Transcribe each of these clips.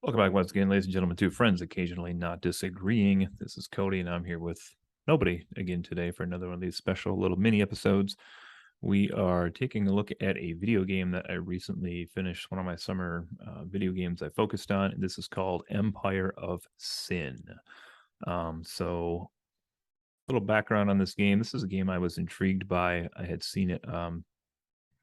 Welcome back once again, ladies and gentlemen, two friends occasionally not disagreeing. This is Cody, and I'm here with nobody again today for another one of these special little mini episodes. We are taking a look at a video game that I recently finished, one of my summer video games I focused on. And this is called Empire of Sin. So, a little background on this game. This is a game I was intrigued by. I had seen it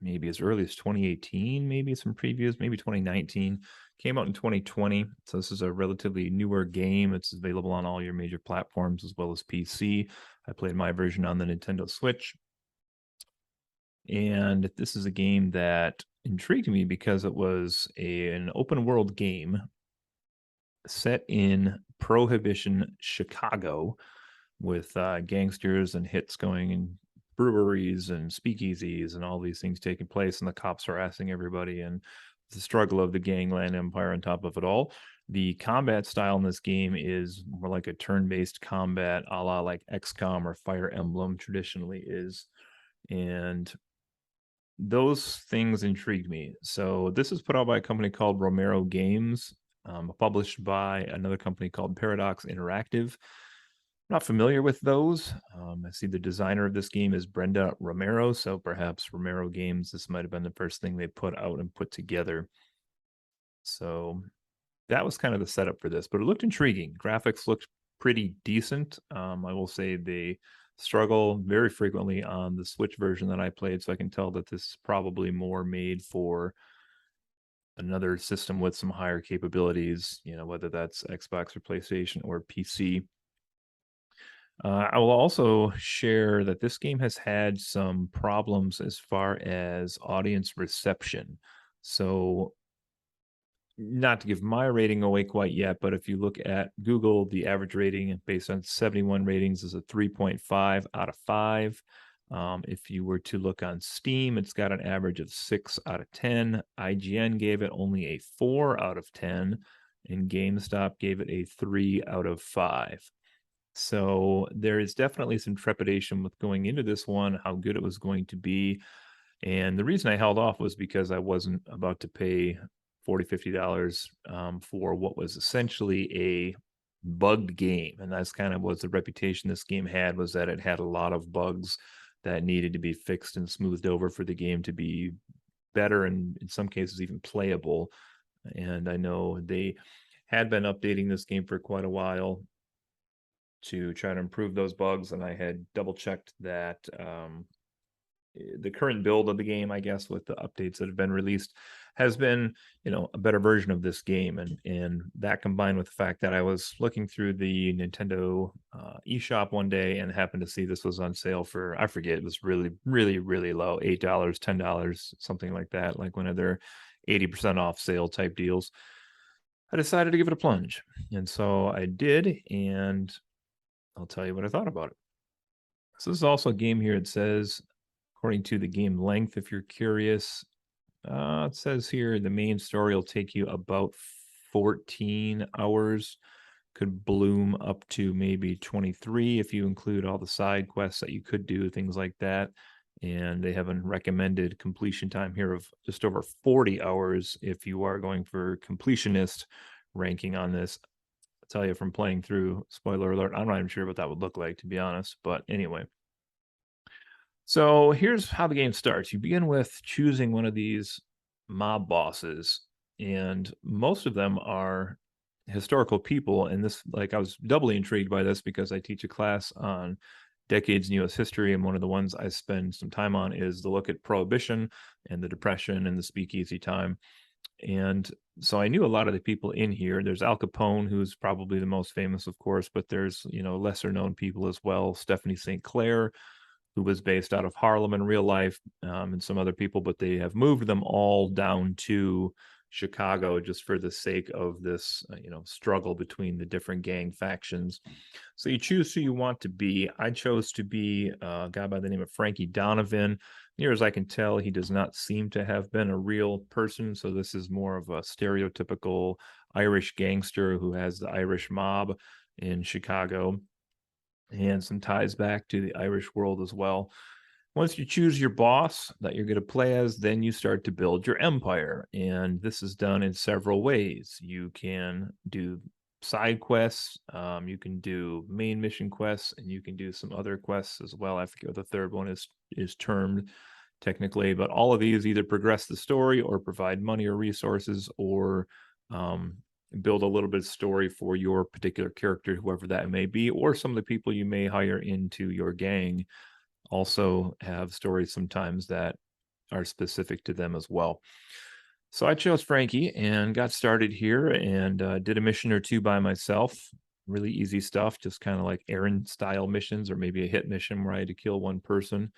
maybe as early as 2018, maybe some previews, maybe 2019. Came out in 2020. So this is a relatively newer game. It's available on all your major platforms as well as PC. I played my version on the Nintendo Switch. And this is a game that intrigued me because it was an open world game set in Prohibition Chicago with gangsters and hits going in breweries and speakeasies and all these things taking place, and the cops harassing everybody, and the struggle of the gangland empire on top of it all. The combat style in this game is more like a turn-based combat, a la like XCOM or Fire Emblem traditionally is, and those things intrigued me. So this is put out by a company called Romero Games, published by another company called Paradox Interactive. Not familiar with those. I see the designer of this game is Brenda Romero, so perhaps Romero Games, this might have been the first thing they put out and put together. So that was kind of the setup for this, but it looked intriguing. Graphics looked pretty decent. I will say they struggle very frequently on the Switch version that I played, so I can tell that this is probably more made for another system with some higher capabilities, whether that's Xbox or PlayStation or PC. I will also share that this game has had some problems as far as audience reception. So, not to give my rating away quite yet, but if you look at Google, the average rating based on 71 ratings is a 3.5 out of 5. If you were to look on Steam, it's got an average of 6 out of 10. IGN gave it only a 4 out of 10, and GameStop gave it a 3 out of 5. So there is definitely some trepidation with going into this one, how good it was going to be. And the reason I held off was because I wasn't about to pay $40, $50 for what was essentially a bugged game. And that's kind of was the reputation this game had, was that it had a lot of bugs that needed to be fixed and smoothed over for the game to be better and in some cases even playable. And I know they had been updating this game for quite a while to try to improve those bugs, and I had double checked that the current build of the game, I guess, with the updates that have been released, has been, a better version of this game, and that combined with the fact that I was looking through the Nintendo eShop one day and happened to see this was on sale for, I forget, it was really, really, really low, $8, $10, something like that, like one of their 80% off sale type deals. I decided to give it a plunge, and so I did, and I'll tell you what I thought about it. So this is also a game here. It says, according to the game length, if you're curious, it says here the main story will take you about 14 hours. Could bloom up to maybe 23 if you include all the side quests that you could do, things like that. And they have a recommended completion time here of just over 40 hours if you are going for completionist ranking on this. Tell you from playing through, spoiler alert, I'm not even sure what that would look like, to be honest, but anyway. So here's how the game starts. You begin with choosing one of these mob bosses, and most of them are historical people. And this, like, I was doubly intrigued by this because I teach a class on decades in U.S. history, and one of the ones I spend some time on is the look at Prohibition and the Depression and the speakeasy time. And so I knew a lot of the people in here. There's Al Capone, who's probably the most famous, of course, but there's, lesser known people as well. Stephanie St. Clair, who was based out of Harlem in real life, and some other people, but they have moved them all down to Chicago just for the sake of this, struggle between the different gang factions. So you choose who you want to be. I chose to be a guy by the name of Frankie Donovan. Near as I can tell, he does not seem to have been a real person. So this is more of a stereotypical Irish gangster who has the Irish mob in Chicago and some ties back to the Irish world as well. Once you choose your boss that you're going to play as, then you start to build your empire. And this is done in several ways. You can do side quests, you can do main mission quests, and you can do some other quests as well. I forget what the third one is termed technically, but all of these either progress the story or provide money or resources or um, build a little bit of story for your particular character, whoever that may be, or some of the people you may hire into your gang also have stories sometimes that are specific to them as well. So I chose Frankie and got started here and did a mission or two by myself. Really easy stuff, just kind of like errand style missions or maybe a hit mission where I had to kill one person.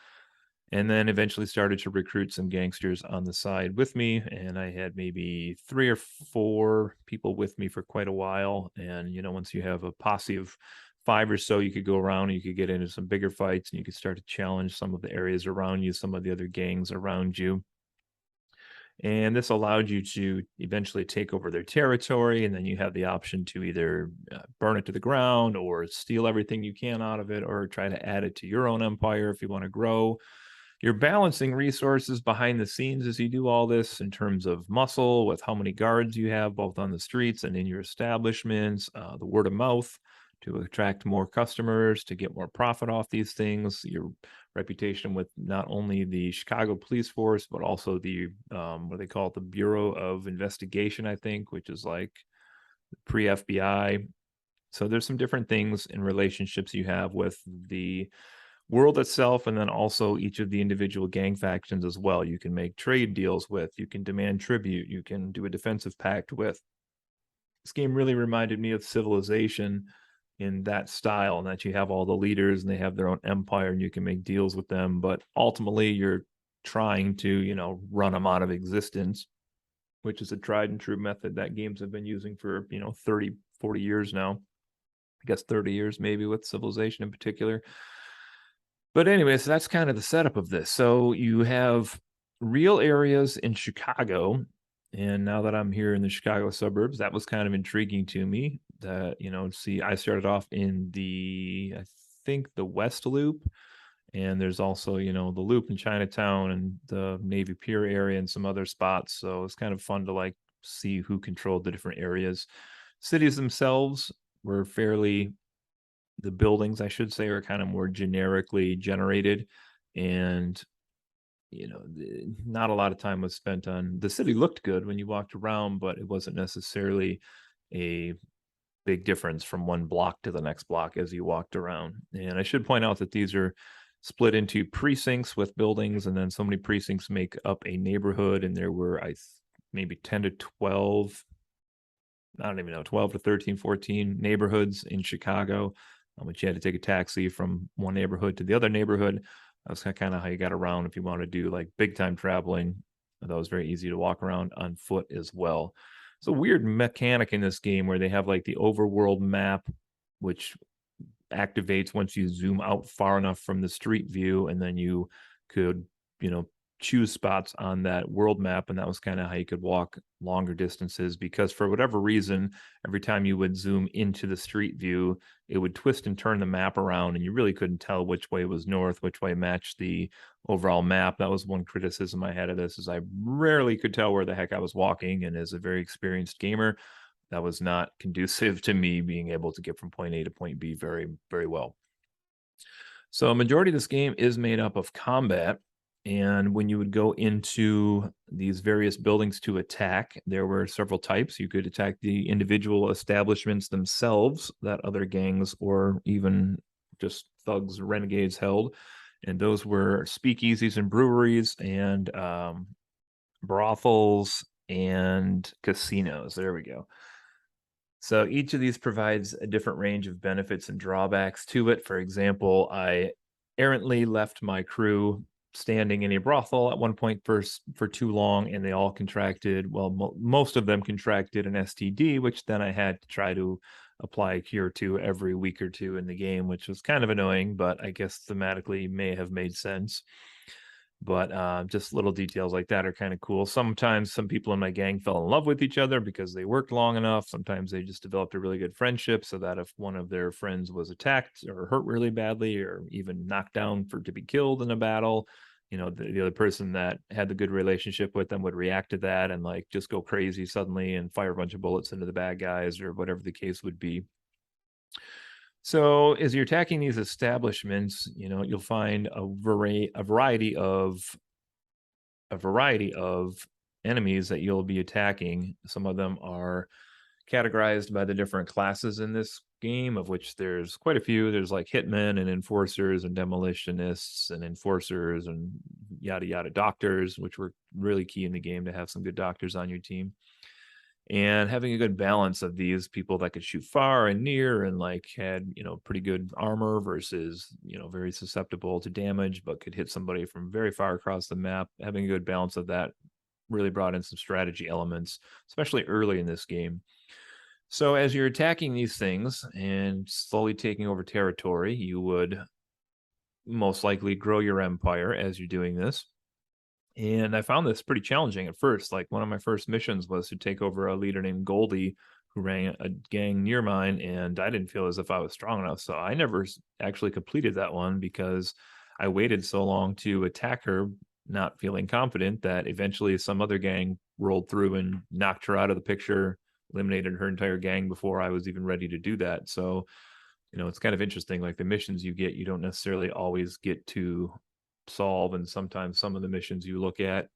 And then eventually started to recruit some gangsters on the side with me. And I had maybe 3 or 4 people with me for quite a while. And, once you have a posse of 5 or so, you could go around and you could get into some bigger fights and you could start to challenge some of the areas around you, some of the other gangs around you. And this allowed you to eventually take over their territory. And then you have the option to either burn it to the ground or steal everything you can out of it or try to add it to your own empire if you want to grow. You're balancing resources behind the scenes as you do all this in terms of muscle, with how many guards you have, both on the streets and in your establishments, the word of mouth to attract more customers, to get more profit off these things, your reputation with not only the Chicago police force, but also the, what they call it, the Bureau of Investigation, I think, which is like pre FBI. So there's some different things in relationships you have with the world itself, and then also each of the individual gang factions as well. You can make trade deals with, you can demand tribute, you can do a defensive pact with. This game really reminded me of Civilization in that style, and that you have all the leaders and they have their own empire and you can make deals with them, but ultimately you're trying to, run them out of existence, which is a tried and true method that games have been using for, 30, 40 years now. I guess 30 years maybe with Civilization in particular. But anyway, so that's kind of the setup of this. So you have real areas in Chicago. And now that I'm here in the Chicago suburbs, that was kind of intriguing to me that, see, I started off in I think the West Loop. And there's also, the Loop in Chinatown and the Navy Pier area and some other spots. So it's kind of fun to like see who controlled the different areas. Cities themselves were the buildings, I should say, are kind of more generically generated. And, not a lot of time was spent on the city. Looked good when you walked around, but it wasn't necessarily a big difference from one block to the next block as you walked around. And I should point out that these are split into precincts with buildings, and then so many precincts make up a neighborhood. And there were maybe 10 to 12, I don't even know, 12 to 13, 14 neighborhoods in Chicago, which you had to take a taxi from one neighborhood to the other neighborhood. That was kind of how you got around if you want to do like big time traveling. That was very easy to walk around on foot as well. It's a weird mechanic in this game where they have like the overworld map, which activates once you zoom out far enough from the street view, and then you could, choose spots on that world map, and that was kind of how you could walk longer distances, because for whatever reason, every time you would zoom into the street view, it would twist and turn the map around and you really couldn't tell which way was north, which way matched the overall map. That was one criticism I had of this, is I rarely could tell where the heck I was walking, and as a very experienced gamer, that was not conducive to me being able to get from point A to point B very, very well. So a majority of this game is made up of combat. And when you would go into these various buildings to attack, there were several types. You could attack the individual establishments themselves that other gangs or even just thugs, renegades held. And those were speakeasies and breweries and brothels and casinos. There we go. So each of these provides a different range of benefits and drawbacks to it. For example, I errantly left my crew standing in a brothel at one point for too long, and they all contracted. Well, most of them contracted an STD, which then I had to try to apply a cure to every week or two in the game, which was kind of annoying, but I guess thematically may have made sense. But just little details like that are kind of cool. Sometimes some people in my gang fell in love with each other because they worked long enough. Sometimes they just developed a really good friendship so that if one of their friends was attacked or hurt really badly or even knocked down for to be killed in a battle, the other person that had the good relationship with them would react to that and like just go crazy suddenly and fire a bunch of bullets into the bad guys or whatever the case would be. So as you're attacking these establishments, you'll find a variety of enemies that you'll be attacking. Some of them are categorized by the different classes in this game, of which there's quite a few. There's like hitmen and enforcers and demolitionists and enforcers and yada yada doctors, which were really key in the game to have some good doctors on your team. And having a good balance of these people that could shoot far and near and like had pretty good armor versus very susceptible to damage but could hit somebody from very far across the map. Having a good balance of that really brought in some strategy elements, especially early in this game. So as you're attacking these things and slowly taking over territory, you would most likely grow your empire as you're doing this. And I found this pretty challenging at first. Like one of my first missions was to take over a leader named Goldie who ran a gang near mine, and I didn't feel as if I was strong enough. So I never actually completed that one because I waited so long to attack her, not feeling confident that eventually some other gang rolled through and knocked her out of the picture, eliminated her entire gang before I was even ready to do that. So, it's kind of interesting. Like the missions you get, you don't necessarily always get to solve, and sometimes some of the missions you look at,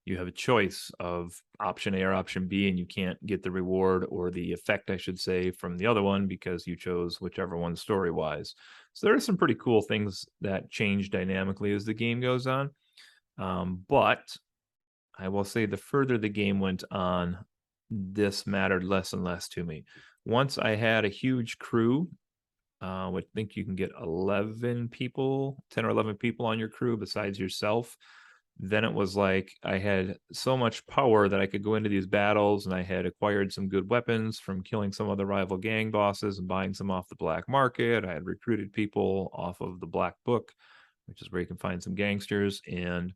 you have a choice of option A or option B, and you can't get the reward or the effect, I should say, from the other one because you chose whichever one story wise. So there are some pretty cool things that change dynamically as the game goes on. But I will say the further the game went on, this mattered less and less to me. Once I had a huge crew, I think you can get 11 people, 10 or 11 people on your crew besides yourself. Then it was like I had so much power that I could go into these battles, and I had acquired some good weapons from killing some of the rival gang bosses and buying some off the black market. I had recruited people off of the Black Book, which is where you can find some gangsters, and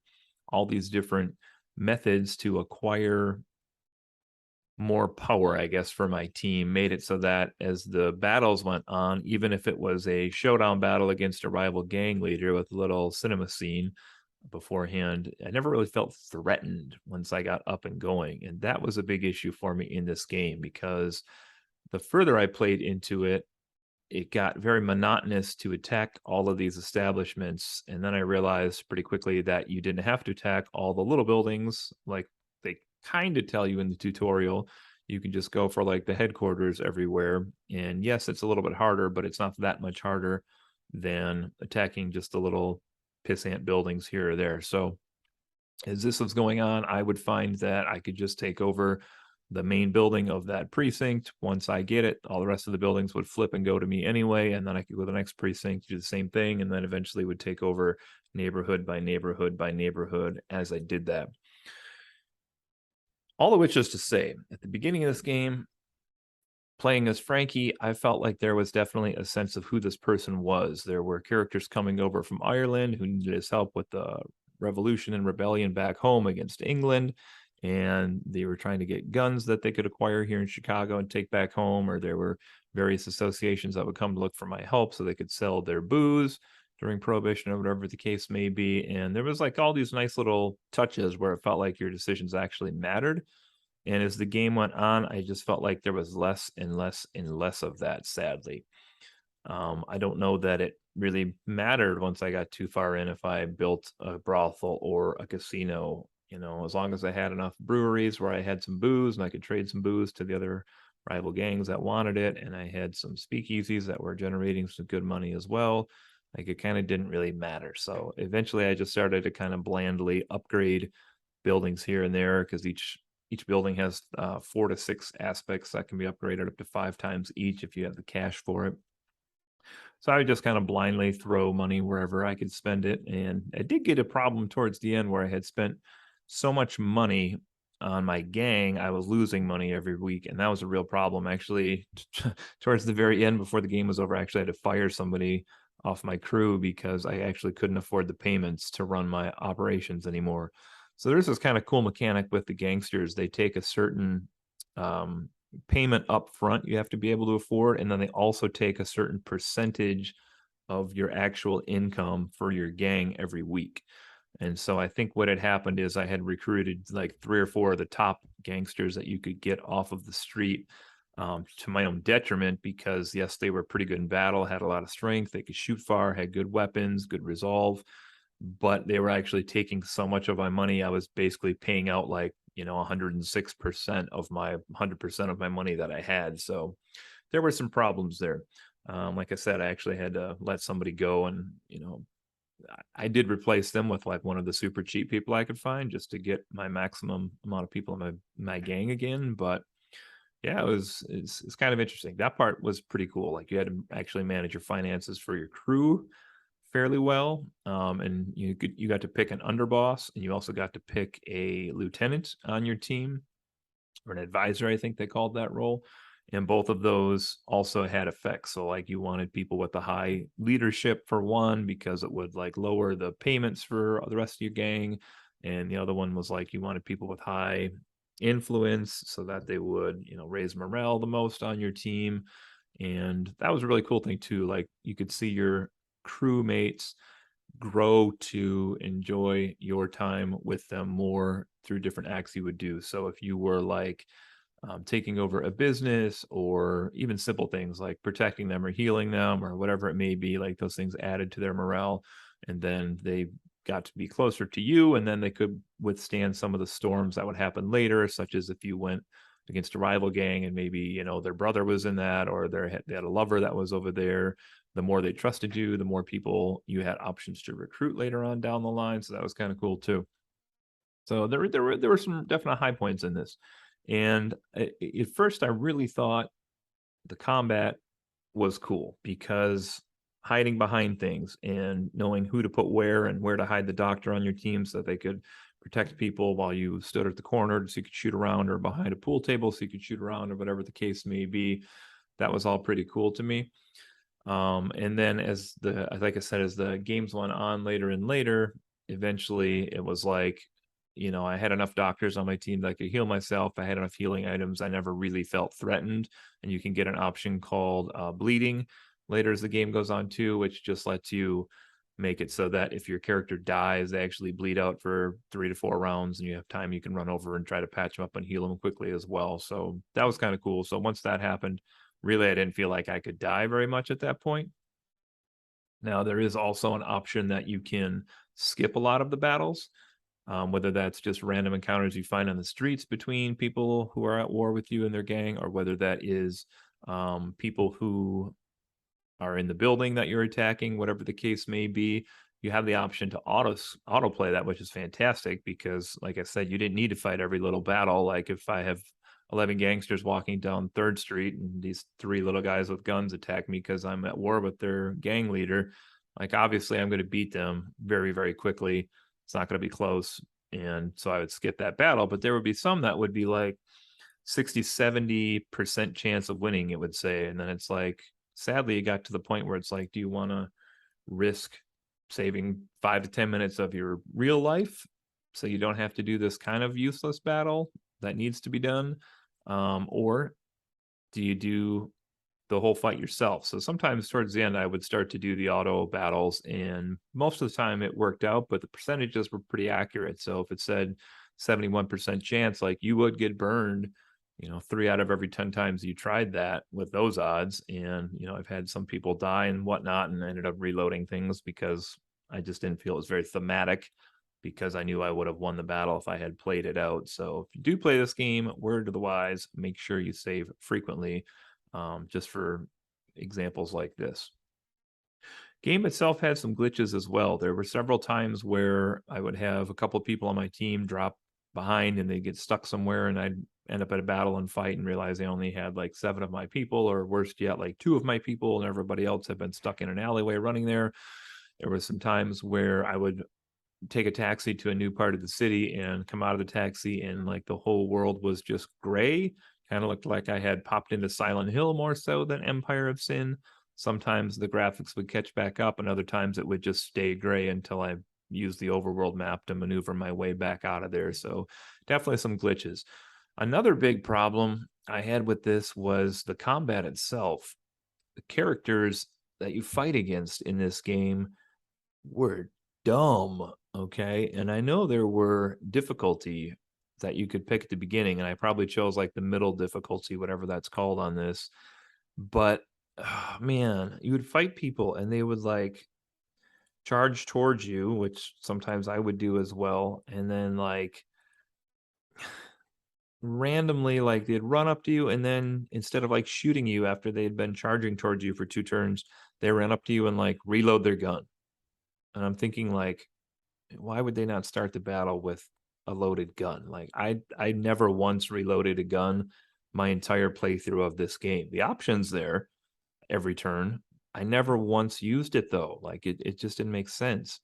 all these different methods to acquire more power, I guess, for my team made it so that as the battles went on, even if it was a showdown battle against a rival gang leader with a little cinema scene beforehand, I never really felt threatened once I got up and going. And that was a big issue for me in this game because the further I played into it, it got very monotonous to attack all of these establishments. And then I realized pretty quickly that you didn't have to attack all the little buildings like they kind of tell you in the tutorial. You can just go for like the headquarters everywhere. And yes, it's a little bit harder, but it's not that much harder than attacking just the little pissant buildings here or there. So as this was going on, I would find that I could just take over the main building of that precinct. Once I get it, all the rest of the buildings would flip and go to me anyway. And then I could go to the next precinct, do the same thing, and then eventually would take over neighborhood by neighborhood by neighborhood as I did that. All of which is to say, at the beginning of this game, playing as Frankie, I felt like there was definitely a sense of who this person was. There were characters coming over from Ireland who needed his help with the revolution and rebellion back home against England. And they were trying to get guns that they could acquire here in Chicago and take back home, or there were various associations that would come to look for my help so they could sell their booze during Prohibition or whatever the case may be. And there was like all these nice little touches where it felt like your decisions actually mattered. And as the game went on, I just felt like there was less and less and less of that, sadly. I don't know that it really mattered once I got too far in if I built a brothel or a casino. As long as I had enough breweries where I had some booze and I could trade some booze to the other rival gangs that wanted it, and I had some speakeasies that were generating some good money as well, like it kind of didn't really matter. So eventually I just started to kind of blandly upgrade buildings here and there because each building has 4 to 6 aspects that can be upgraded up to 5 times each if you have the cash for it. So I would just kind of blindly throw money wherever I could spend it. And I did get a problem towards the end where I had spent so much money on my gang, I was losing money every week. And that was a real problem. Actually, towards the very end, before the game was over, I actually had to fire somebody off my crew because I actually couldn't afford the payments to run my operations anymore. So there's this kind of cool mechanic with the gangsters. They take a certain um, payment up front you have to be able to afford, and then they also take a certain percentage of your actual income for your gang every week. And so I think what had happened is I had recruited like 3 or 4 of the top gangsters that you could get off of the street, to my own detriment because, yes, they were pretty good in battle, had a lot of strength, they could shoot far, had good weapons, good resolve, but they were actually taking so much of my money, I was basically paying out like, 106% of my 100% of my money that I had. So there were some problems there. Like I said, I actually had to let somebody go, and I did replace them with like one of the super cheap people I could find just to get my maximum amount of people in my gang again. But yeah, it's kind of interesting. That part was pretty cool. Like you had to actually manage your finances for your crew fairly well, and you got to pick an underboss, and you also got to pick a lieutenant on your team, or an advisor, I think they called that role. And both of those also had effects. So like you wanted people with the high leadership for one, because it would like lower the payments for the rest of your gang. And the other one was like you wanted people with high influence so that they would, raise morale the most on your team. And that was a really cool thing too. Like you could see your crewmates grow to enjoy your time with them more through different acts you would do. So if you were like taking over a business, or even simple things like protecting them or healing them or whatever it may be, like those things added to their morale. And then they got to be closer to you, and then they could withstand some of the storms that would happen later, such as if you went against a rival gang and maybe their brother was in that, or they had a lover that was over there. The more they trusted you, the more people you had options to recruit later on down the line. So that was kind of cool too. So there were some definite high points in this. And at first I really thought the combat was cool because hiding behind things and knowing who to put where and where to hide the doctor on your team so that they could protect people while you stood at the corner so you could shoot around, or behind a pool table so you could shoot around, or whatever the case may be. That was all pretty cool to me. And then like I said, as the games went on later and later, eventually it was like, I had enough doctors on my team that I could heal myself. I had enough healing items. I never really felt threatened. And you can get an option called bleeding later as the game goes on too, which just lets you make it so that if your character dies, they actually bleed out for 3 to 4 rounds, and you have time, you can run over and try to patch them up and heal them quickly as well. So that was kind of cool. So once that happened, really, I didn't feel like I could die very much at that point. Now, there is also an option that you can skip a lot of the battles, whether that's just random encounters you find on the streets between people who are at war with you and their gang, or whether that is people who are in the building that you're attacking, whatever the case may be. You have the option to autoplay that, which is fantastic because, like I said, you didn't need to fight every little battle. Like if I have 11 gangsters walking down 3rd Street and these 3 little guys with guns attack me because I'm at war with their gang leader, like obviously I'm going to beat them very, very quickly. It's not going to be close. And so I would skip that battle, but there would be some that would be like 60-70% chance of winning, it would say. And then it's like, sadly, it got to the point where it's like, do you want to risk saving 5 to 10 minutes of your real life so you don't have to do this kind of useless battle that needs to be done? Or do you do the whole fight yourself? So sometimes towards the end, I would start to do the auto battles, and most of the time it worked out, but the percentages were pretty accurate. So if it said 71% chance, like you would get burned 3 out of every 10 times you tried that with those odds. And I've had some people die and whatnot, and ended up reloading things because I just didn't feel it was very thematic, because I knew I would have won the battle if I had played it out. So if you do play this game, word to the wise, make sure you save frequently, just for examples like this. Game itself had some glitches as well. There were several times where I would have a couple of people on my team drop behind and they get stuck somewhere, and I'd end up at a battle and fight and realize I only had like 7 of my people, or worse yet, like 2 of my people, and everybody else had been stuck in an alleyway running there. There were some times where I would take a taxi to a new part of the city and come out of the taxi and like the whole world was just gray. Kind of looked like I had popped into Silent Hill more so than Empire of Sin. Sometimes the graphics would catch back up, and other times it would just stay gray until I used the overworld map to maneuver my way back out of there. So definitely some glitches. Another big problem I had with this was the combat itself. The characters that you fight against in this game were dumb. Okay. And I know there were difficulty that you could pick at the beginning, and I probably chose like the middle difficulty, whatever that's called on this. But oh, man, you would fight people and they would like charge towards you, which sometimes I would do as well. And then like randomly, like they'd run up to you, and then instead of like shooting you after they had been charging towards you for 2 turns, they ran up to you and like reload their gun. And I'm thinking like, why would they not start the battle with a loaded gun? Like I never once reloaded a gun my entire playthrough of this game. The options there every turn. I never once used it though. Like it just didn't make sense.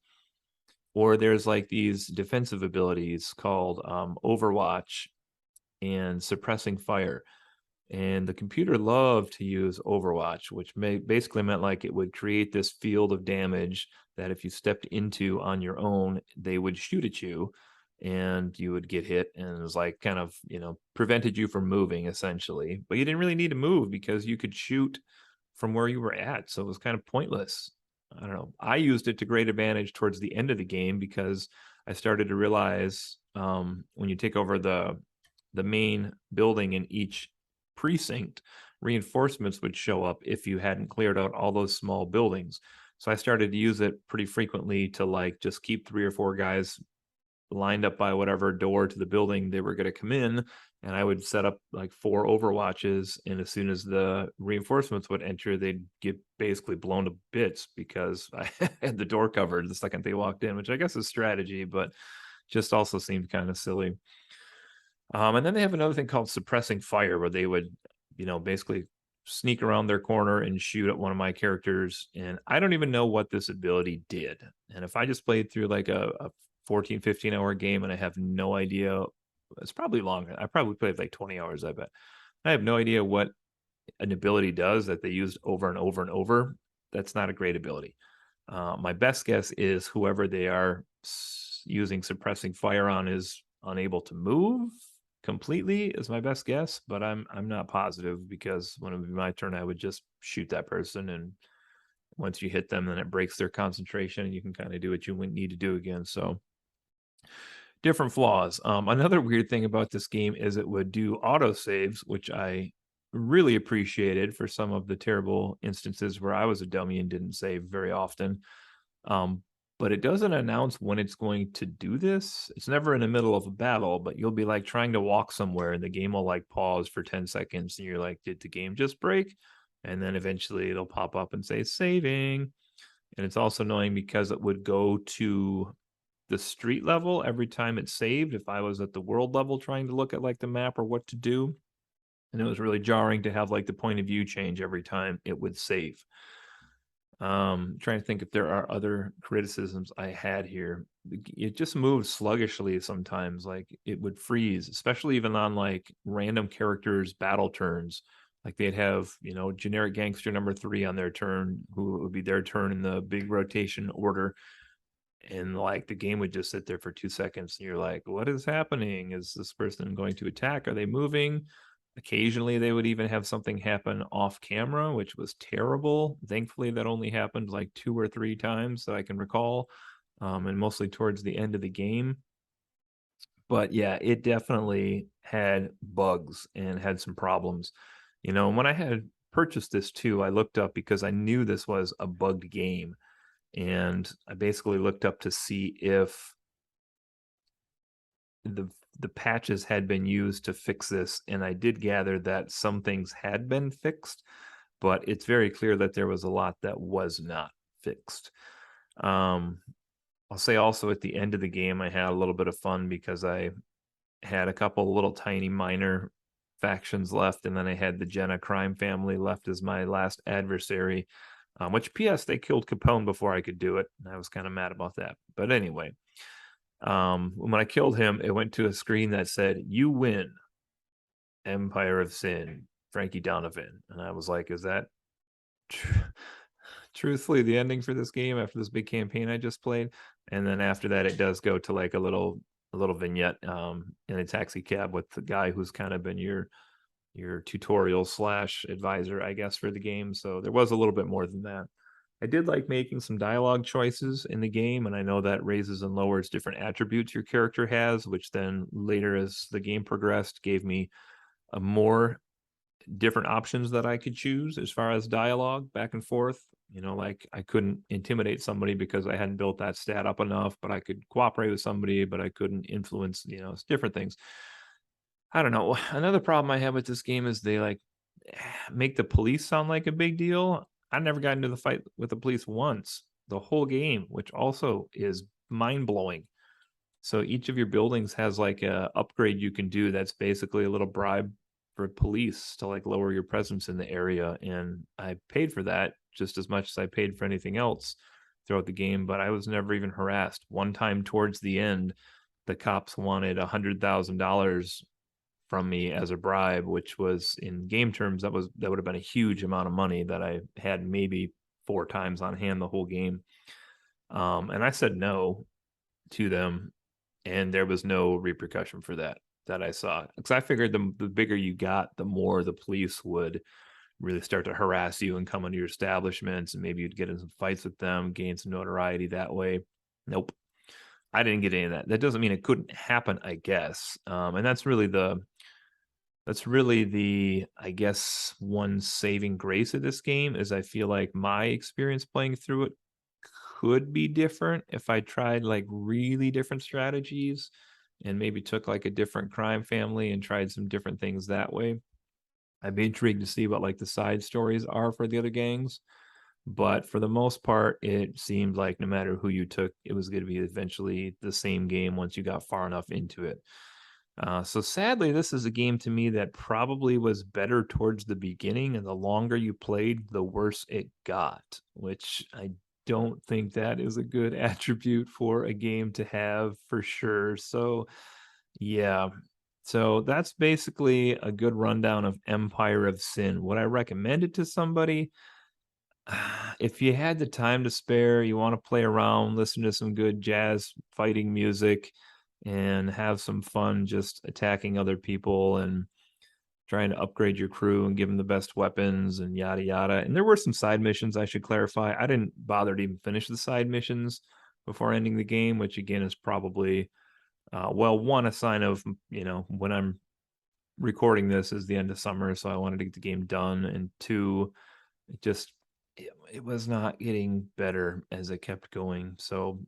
Or there's like these defensive abilities called Overwatch and suppressing fire. And the computer loved to use Overwatch, which basically meant like it would create this field of damage that if you stepped into on your own, they would shoot at you and you would get hit. And it was like kind of, prevented you from moving essentially. But you didn't really need to move because you could shoot from where you were at. So it was kind of pointless. I don't know. I used it to great advantage towards the end of the game because I started to realize when you take over the main building in each precinct, reinforcements would show up if you hadn't cleared out all those small buildings. So I started to use it pretty frequently to like just keep 3 or 4 guys lined up by whatever door to the building they were going to come in, and I would set up like 4 overwatches, and as soon as the reinforcements would enter, they'd get basically blown to bits because I had the door covered the second they walked in, which I guess is strategy, but just also seemed kind of silly. And then they have another thing called suppressing fire, where they would, basically sneak around their corner and shoot at one of my characters. And I don't even know what this ability did. And if I just played through like a 14, 15-hour game and I have no idea, it's probably longer. I probably played like 20 hours, I bet. I have no idea what an ability does that they used over and over and over. That's not a great ability. My best guess is whoever they are using suppressing fire on is unable to move completely, is my best guess, but I'm not positive because when it would be my turn, I would just shoot that person, and once you hit them, then it breaks their concentration, and you can kind of do what you wouldn't need to do again. So different flaws. Another weird thing about this game is it would do auto saves, which I really appreciated for some of the terrible instances where I was a dummy and didn't save very often. But it doesn't announce when it's going to do this. It's never in the middle of a battle, but you'll be like trying to walk somewhere and the game will like pause for 10 seconds and you're like, did the game just break? And then eventually it'll pop up and say saving. And it's also annoying because it would go to the street level every time it saved if I was at the world level trying to look at like the map or what to do. And it was really jarring to have like the point of view change every time it would save. Trying to think if there are other criticisms I had here. It just moves sluggishly sometimes. Like it would freeze, especially even on like random characters' battle turns. Like they'd have, generic gangster number 3 on their turn, who would be their turn in the big rotation order. And like the game would just sit there for 2 seconds, and you're like, what is happening? Is this person going to attack? Are they moving? Occasionally, they would even have something happen off camera, which was terrible. Thankfully, that only happened like 2 or 3 times that I can recall, and mostly towards the end of the game. But yeah, it definitely had bugs and had some problems. When I had purchased this too, I looked up because I knew this was a bugged game. And I basically looked up to see if the patches had been used to fix this, and I did gather that some things had been fixed, but it's very clear that there was a lot that was not fixed. I'll say also at the end of the game, I had a little bit of fun because I had a couple little tiny minor factions left, and then I had the Jenna crime family left as my last adversary, which PS, they killed Capone before I could do it, and I was kind of mad about that. But anyway, when I killed him, it went to a screen that said, "You win, Empire of Sin, Frankie Donovan." And I was like, is that tr- truthfully, the ending for this game after this big campaign I just played, and then after that, it does go to like a little vignette in a taxi cab with the guy who's kind of been your tutorial slash advisor, I guess, for the game. So there was a little bit more than that. I did like making some dialogue choices in the game, and I know that raises and lowers different attributes your character has, which then later, as the game progressed, gave me a more different options that I could choose as far as dialogue back and forth. Like I couldn't intimidate somebody because I hadn't built that stat up enough, but I could cooperate with somebody, but I couldn't influence, it's different things. I don't know. Another problem I have with this game is they like make the police sound like a big deal. I never got into the fight with the police once the whole game, which also is mind blowing. So each of your buildings has like a upgrade you can do that's basically a little bribe for police to like lower your presence in the area. And I paid for that just as much as I paid for anything else throughout the game, but I was never even harassed. One time towards the end, the cops wanted $100,000 from me as a bribe, which was in game terms, that would have been a huge amount of money that I had maybe 4 times on hand the whole game. And I said no to them, and there was no repercussion for that I saw. Because I figured the bigger you got, the more the police would really start to harass you and come into your establishments, and maybe you'd get in some fights with them, gain some notoriety that way. Nope. I didn't get any of that. That doesn't mean it couldn't happen, I guess. And that's really the I guess one saving grace of this game is I feel like my experience playing through it could be different if I tried like really different strategies and maybe took like a different crime family and tried some different things that way. I'd be intrigued to see what like the side stories are for the other gangs. But for the most part, it seemed like no matter who you took, it was going to be eventually the same game once you got far enough into it. So sadly, this is a game to me that probably was better towards the beginning, and the longer you played, the worse it got, which I don't think that is a good attribute for a game to have for sure. So, yeah. So that's basically a good rundown of Empire of Sin. Would I recommend it to somebody? If you had the time to spare, you want to play around, listen to some good jazz fighting music, and have some fun just attacking other people and trying to upgrade your crew and give them the best weapons and yada yada. And there were some side missions, I should clarify. I didn't bother to even finish the side missions before ending the game, which again is probably, well, one, a sign of, when I'm recording this is the end of summer, so I wanted to get the game done. And two, it just it was not getting better as it kept going. So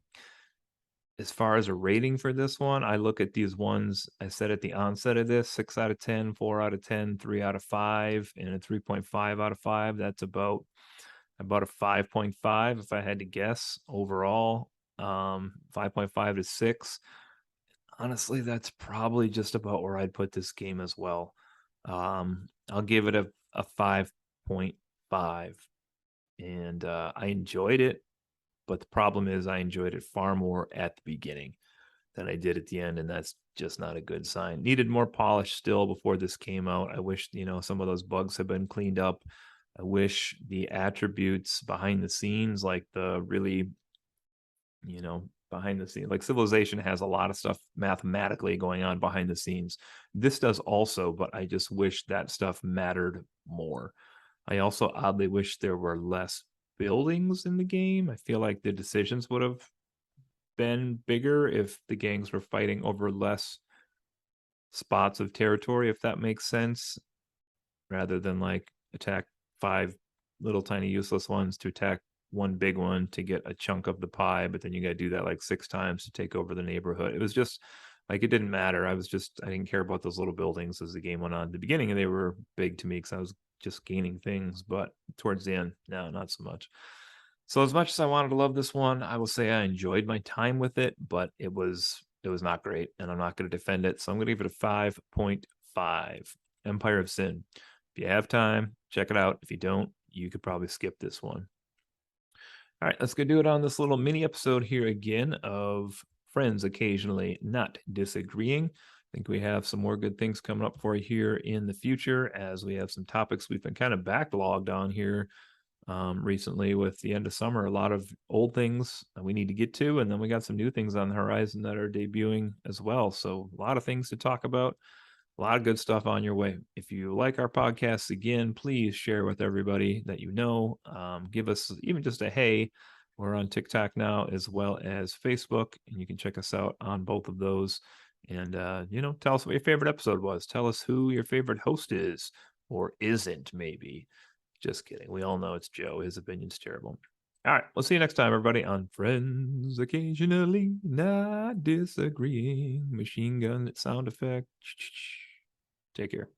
as far as a rating for this one, I look at these ones I said at the onset of this: 6 out of 10, 4 out of 10, 3 out of 5, and a 3.5 out of 5. That's about a 5.5 if I had to guess overall. 5.5 to 6. Honestly, that's probably just about where I'd put this game as well. I'll give it a 5.5. And I enjoyed it, but the problem is I enjoyed it far more at the beginning than I did at the end, and that's just not a good sign. Needed more polish still before this came out. I wish, some of those bugs had been cleaned up. I wish the attributes behind the scenes, like the really, behind the scenes, like Civilization has a lot of stuff mathematically going on behind the scenes. This does also, but I just wish that stuff mattered more. I also oddly wish there were less buildings in the game. I feel like the decisions would have been bigger if the gangs were fighting over less spots of territory, if that makes sense, rather than like attack 5 little tiny useless ones to attack one big one to get a chunk of the pie, but then you got to do that like 6 times to take over the neighborhood. It was just like it didn't matter. I didn't care about those little buildings as the game went on. At the beginning, they were big to me because I was just gaining things, but towards the end, no, not so much. So as much as I wanted to love this one, I will say I enjoyed my time with it, but it was not great, and I'm not going to defend it. So I'm going to give it a 5.5. Empire of Sin. If you have time, check it out. If you don't, you could probably skip this one. All right, let's go do it on this little mini episode here again of Friends Occasionally Not Disagreeing. I think we have some more good things coming up for you here in the future, as we have some topics we've been kind of backlogged on here recently with the end of summer. A lot of old things that we need to get to, and then we got some new things on the horizon that are debuting as well. So a lot of things to talk about. A lot of good stuff on your way. If you like our podcasts, again, please share with everybody that you know. Give us even just a hey. We're on TikTok now as well as Facebook, and you can check us out on both of those. And, tell us what your favorite episode was. Tell us who your favorite host is or isn't, maybe. Just kidding. We all know it's Joe. His opinion's terrible. All right. We'll see you next time, everybody, on Friends Occasionally Not Disagreeing. Machine gun sound effect. Take care.